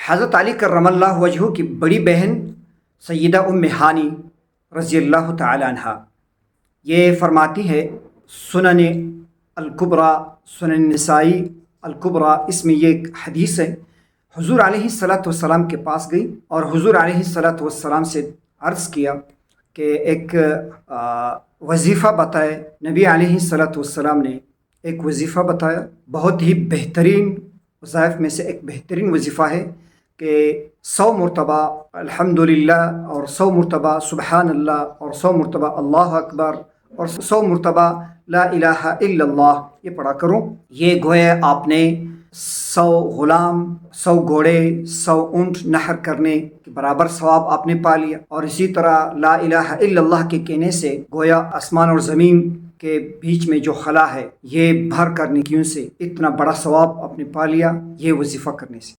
हज़रत अली करमल्लाहु वजहू की बड़ी बहन सय्यदा उम्मे हानी रज़ी अल्लाह तआला अन्हा ये फरमाती है, सुनन अल-कुबरा, सुनन निसाई अल-कुबरा, इसमें ये एक हदीस है। हुज़ूर अलैहिस्सलातु वस्सलाम के पास गई और हुज़ूर अलैहिस्सलातु वस्सलाम से अर्ज़ किया कि एक वजीफ़ा बताए। नबी अलैहिस्सलातु वस्सलाम ने एक वजीफ़ा बताया, बहुत ही बेहतरीन वज़ाइफ में से एक बेहतरीन वजीफ़ा है कि 100 मरतबा अल्हम्दुलिल्लाह और 100 मरतबा सुबहानल्लाह और 100 मरतबा अल्लाह अकबर और 100 मरतबा ला इलाहा इल्लल्लाह ये पढ़ा करो। ये गोया आपने 100 गुलाम, 100 घोड़े, 100 ऊँट नहर करने के बराबर सवाब आपने पा लिया। और इसी तरह ला इलाहा इल्लल्लाह के कहने से गोया आसमान और ज़मीन के बीच में जो खला है ये भर कर नेकियों से इतना बड़ा सवाब आपने पा लिया ये वजीफ़ा करने से।